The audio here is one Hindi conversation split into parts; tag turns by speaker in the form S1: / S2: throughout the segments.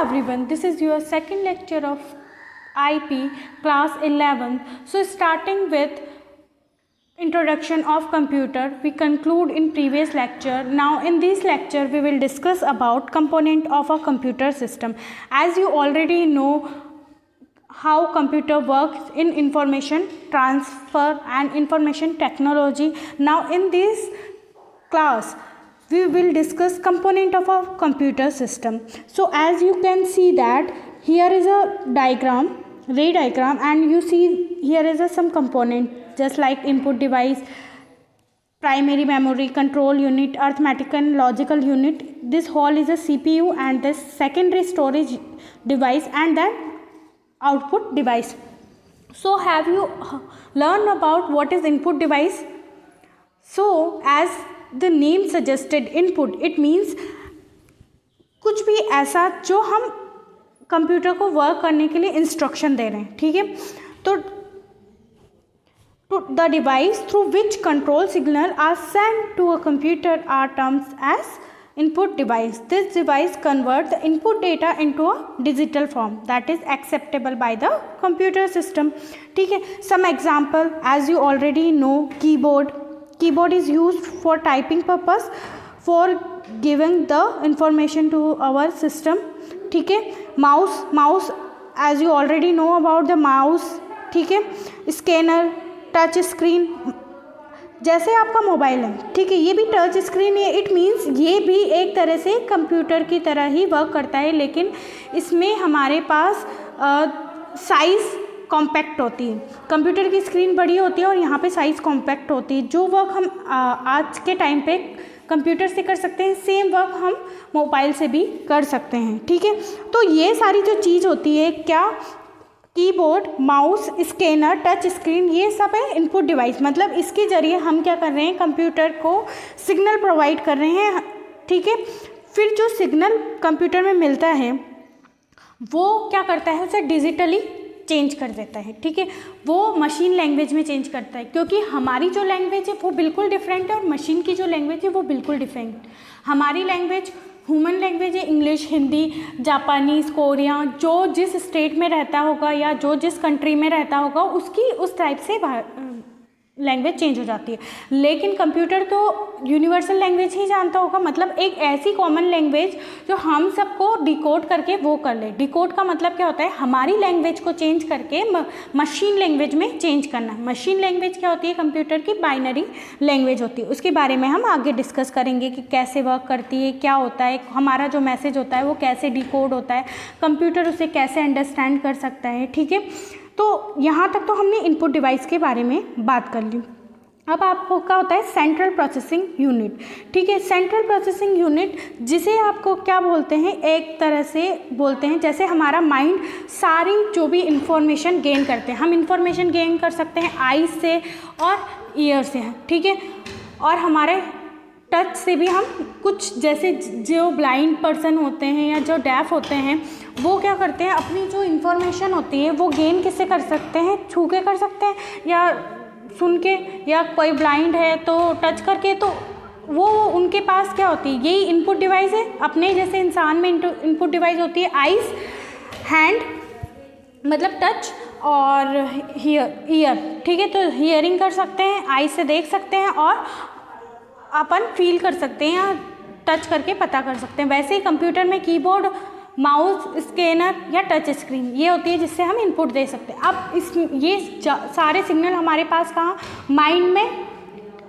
S1: everyone, this is your second lecture of IP class 11. So starting with introduction of computer, we conclude in previous lecture. Now in this lecture we will discuss about component of a computer system. As you already know how computer works in information transfer and information technology. Now in this class we will discuss component of a computer system. So as you can see that here is a diagram, ray diagram, and you see here is some component just like input device, primary memory, control unit, arithmetic and logical unit. This whole is a CPU and this secondary storage device and then output device. So have you learned about what is input device? So as the name suggested, input, it means कुछ भी ऐसा जो हम कंप्यूटर को वर्क करने के लिए इंस्ट्रक्शन दे रहे हैं, ठीक है. तो the device through which control signal are sent to a computer are termed as input device. This device converts the input data into a digital form that is acceptable by the computer system. ठीक है. Some example, as you already know, keyboard. Keyboard is used for typing purpose, for giving the information to our system. ठीक है. Mouse, as you already know about the mouse. ठीक है. Scanner, टच स्क्रीन, जैसे आपका मोबाइल है, ठीक है, ये भी टच स्क्रीन है. इट मीन्स ये भी एक तरह से कंप्यूटर की तरह ही वर्क करता है, लेकिन इसमें हमारे पास साइज़ कॉम्पैक्ट होती है. कंप्यूटर की स्क्रीन बड़ी होती है और यहाँ पे साइज़ कॉम्पैक्ट होती है. जो वर्क हम आज के टाइम पे कंप्यूटर से कर सकते हैं, सेम वर्क हम मोबाइल से भी कर सकते हैं. ठीक है. तो ये सारी जो चीज़ होती है, क्या, keyboard, mouse, scanner, touch screen, ये सब है इनपुट डिवाइस. मतलब इसके ज़रिए हम क्या कर रहे हैं, कंप्यूटर को सिग्नल प्रोवाइड कर रहे हैं. ठीक है. फिर जो सिग्नल कंप्यूटर में मिलता है वो क्या करता है, उसे डिजिटली चेंज कर देता है. ठीक है. वो मशीन लैंग्वेज में चेंज करता है, क्योंकि हमारी जो लैंग्वेज है वो बिल्कुल डिफरेंट है और मशीन की जो लैंग्वेज है वो बिल्कुल डिफरेंट. हमारी लैंग्वेज ह्यूमन लैंग्वेज है इंग्लिश, हिंदी, जापानीज़, कोरियन, जो जिस स्टेट में रहता होगा या जो जिस कंट्री में रहता होगा उसकी उस टाइप से लैंग्वेज चेंज हो जाती है. लेकिन कंप्यूटर तो यूनिवर्सल लैंग्वेज ही जानता होगा, मतलब एक ऐसी कॉमन लैंग्वेज जो हम सबको डिकोड करके वो कर ले. डिकोड का मतलब क्या होता है, हमारी लैंग्वेज को चेंज करके मशीन लैंग्वेज में चेंज करना. मशीन लैंग्वेज क्या होती है, कंप्यूटर की बाइनरी लैंग्वेज होती है. उसके बारे में हम आगे डिस्कस करेंगे कि कैसे वर्क करती है, क्या होता है, हमारा जो मैसेज होता है वो कैसे डिकोड होता है, कंप्यूटर उसे कैसे अंडरस्टैंड कर सकता है. ठीक है. तो यहाँ तक तो हमने इनपुट डिवाइस के बारे में बात कर ली. अब आपको क्या होता है, सेंट्रल प्रोसेसिंग यूनिट. ठीक है. सेंट्रल प्रोसेसिंग यूनिट, जिसे आपको क्या बोलते हैं, एक तरह से बोलते हैं जैसे हमारा माइंड सारी जो भी इंफॉर्मेशन गेन करते हैं. हम इंफॉर्मेशन गेन कर सकते हैं आईज से और ईयर से. ठीक है. और हमारे टच से भी हम कुछ, जैसे जो ब्लाइंड पर्सन होते हैं या जो डेफ होते हैं, वो क्या करते हैं, अपनी जो इन्फॉर्मेशन होती है वो गेन किससे कर सकते हैं, छू के कर सकते हैं या सुन के, या कोई ब्लाइंड है तो टच करके. तो वो उनके पास क्या होती है, यही इनपुट डिवाइस है. अपने जैसे इंसान में इनपुट डिवाइस होती है आइज़, हैंड मतलब टच, और ईयर. ठीक है. तो हियरिंग कर सकते हैं, आइज़ से देख सकते हैं और अपन फील कर सकते हैं या टच करके पता कर सकते हैं. वैसे ही कंप्यूटर में कीबोर्ड, माउस, स्कैनर या टच स्क्रीन ये होती है जिससे हम इनपुट दे सकते हैं. अब ये सारे सिग्नल हमारे पास कहाँ, माइंड में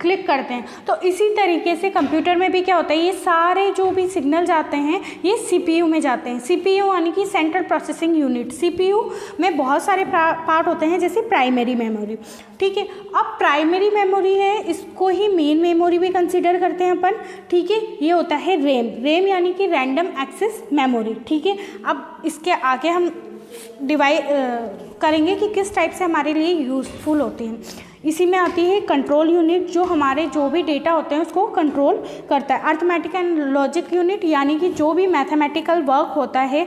S1: क्लिक करते हैं. तो इसी तरीके से कंप्यूटर में भी क्या होता है, ये सारे जो भी सिग्नल जाते हैं ये सीपीयू में जाते हैं. सीपीयू यानी कि सेंट्रल प्रोसेसिंग यूनिट. सीपीयू में बहुत सारे पार्ट होते हैं, जैसे प्राइमरी मेमोरी. ठीक है. अब प्राइमरी मेमोरी है, इसको ही मेन मेमोरी भी कंसीडर करते हैं अपन. ठीक है. ये होता है रैम. रैम यानी कि रैंडम एक्सेस मेमोरी. ठीक है. अब इसके आगे हम डिवाइड करेंगे कि किस टाइप से हमारे लिए यूज़फुल होती हैं. इसी में आती है कंट्रोल यूनिट, जो हमारे जो भी डेटा होते हैं उसको कंट्रोल करता है. अर्थमेटिक एंड लॉजिक यूनिट, यानी कि जो भी मैथमेटिकल वर्क होता है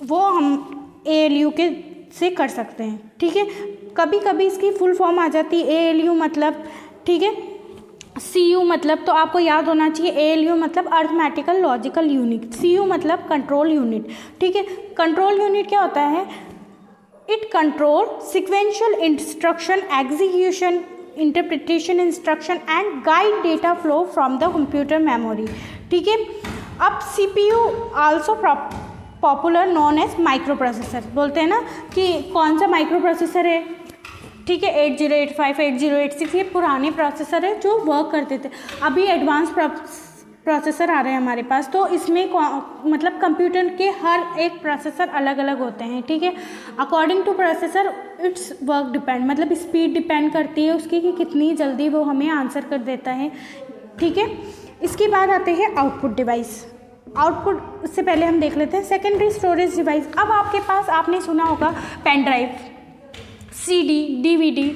S1: वो हम ALU के से कर सकते हैं. ठीक है. कभी कभी इसकी फुल फॉर्म आ जाती है ALU मतलब, ठीक है, CU मतलब तो आपको याद होना चाहिए, ALU मतलब अर्थमेटिकल लॉजिकल यूनिट, CU मतलब कंट्रोल यूनिट, ठीक है। कंट्रोल यूनिट क्या होता है? It control sequential instruction execution interpretation instruction and guide data flow from the computer memory, ठीक है। अब CPU also popular known as microprocessor, बोलते हैं ना कि कौन सा माइक्रो प्रोसेसर है, ठीक है, 8085 8086 ये पुराने प्रोसेसर है जो वर्क करते थे। अभी एडवांस प्रोसेसर आ रहे हैं हमारे पास, तो इसमें मतलब कंप्यूटर के हर एक प्रोसेसर अलग अलग होते हैं, ठीक है। According two processor it's work depend, मतलब स्पीड डिपेंड करती है उसकी कि कितनी जल्दी वो हमें आंसर कर देता है, ठीक है। इसके बाद आते हैं आउटपुट डिवाइस। आउटपुट से पहले हम देख लेते हैं सेकेंडरी स्टोरेज डिवाइस। अब आपके पास, आपने सुना होगा pen drive, CD DVD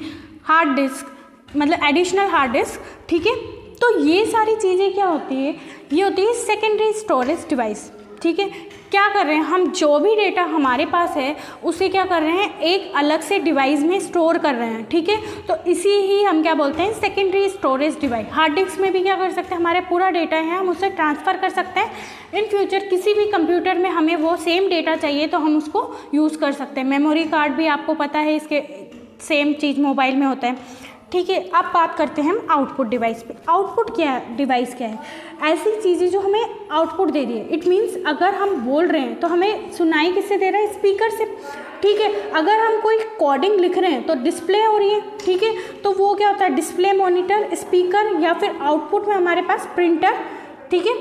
S1: hard disk, मतलब एडिशनल हार्ड डिस्क, ठीक है। तो ये सारी चीज़ें क्या होती है? ये होती है सेकेंडरी स्टोरेज डिवाइस, ठीक है। क्या कर रहे हैं हम? जो भी डेटा हमारे पास है उसे क्या कर रहे हैं? एक अलग से डिवाइस में स्टोर कर रहे हैं, ठीक है। तो इसी ही हम क्या बोलते हैं? Secondary storage device. Hard disk में भी क्या कर सकते हैं? हमारे पूरा डेटा है, हम उसे ट्रांसफ़र कर सकते हैं। इन फ्यूचर किसी भी कंप्यूटर में हमें वो सेम डेटा चाहिए तो हम उसको यूज़ कर सकते हैं। मेमोरी कार्ड भी आपको पता है, इसके सेम चीज़ मोबाइल में होता है, ठीक है। अब बात करते हैं हम आउटपुट डिवाइस पे। आउटपुट क्या है? डिवाइस क्या है? ऐसी चीज़ें जो हमें आउटपुट दे रही है। इट मीन्स अगर हम बोल रहे हैं तो हमें सुनाई किससे दे रहा है? स्पीकर से, ठीक है। अगर हम कोई कोडिंग लिख रहे हैं तो डिस्प्ले हो रही है, ठीक है। तो वो क्या होता है? डिस्प्ले, मॉनिटर, स्पीकर, या फिर आउटपुट में हमारे पास प्रिंटर, ठीक है।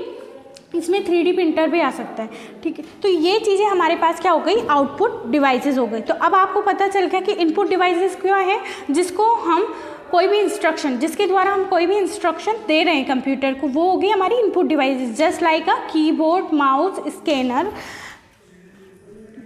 S1: इसमें 3D प्रिंटर भी आ सकता है, ठीक है। तो ये चीज़ें हमारे पास क्या हो गई? आउटपुट डिवाइसेस हो गए। तो अब आपको पता चल गया कि इनपुट डिवाइसेस क्या है, जिसको हम कोई भी इंस्ट्रक्शन, जिसके द्वारा हम कोई भी इंस्ट्रक्शन दे रहे हैं कंप्यूटर को, वो होगी हमारी input devices. Just like a keyboard, mouse, scanner,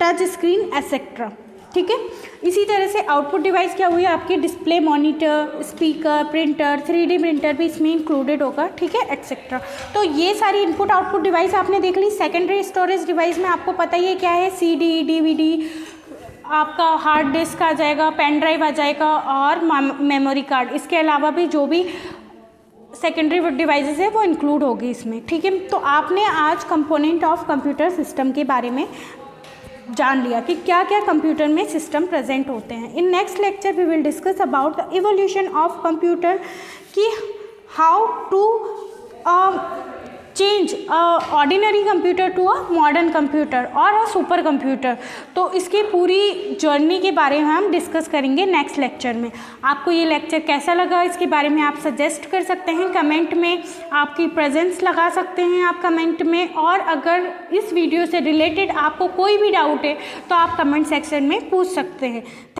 S1: touch screen etcetera, ठीक है। इसी तरह से आउटपुट डिवाइस क्या हुई? आपकी display, monitor, speaker, printer, 3D printer भी इसमें इंक्लूडेड होगा, ठीक है, एटसेट्रा। तो ये सारी इनपुट आउटपुट डिवाइस आपने देख ली। सेकेंडरी स्टोरेज डिवाइस में आपको पता ही है क्या है? CD DVD, आपका हार्ड डिस्क आ जाएगा, पेन ड्राइव आ जाएगा और मेमोरी कार्ड। इसके अलावा भी जो भी सेकेंडरी डिवाइसेस है वो इंक्लूड होगी इसमें, ठीक है। तो आपने आज कंपोनेंट ऑफ कंप्यूटर सिस्टम के बारे में जान लिया कि क्या क्या कंप्यूटर में सिस्टम प्रेजेंट होते हैं। In next lecture we will discuss about the evolution of computer, कि how to change ordinary computer to a modern computer और अ सुपर कंप्यूटर। तो इसकी पूरी जर्नी के बारे में हम डिस्कस करेंगे नेक्स्ट लेक्चर में। आपको ये लेक्चर कैसा लगा, इसके बारे में आप सजेस्ट कर सकते हैं कमेंट में, आपकी प्रेजेंस लगा सकते हैं आप कमेंट में। और अगर इस वीडियो से रिलेटेड आपको कोई भी डाउट है तो आप कमेंट सेक्शन में पूछ सकते हैं।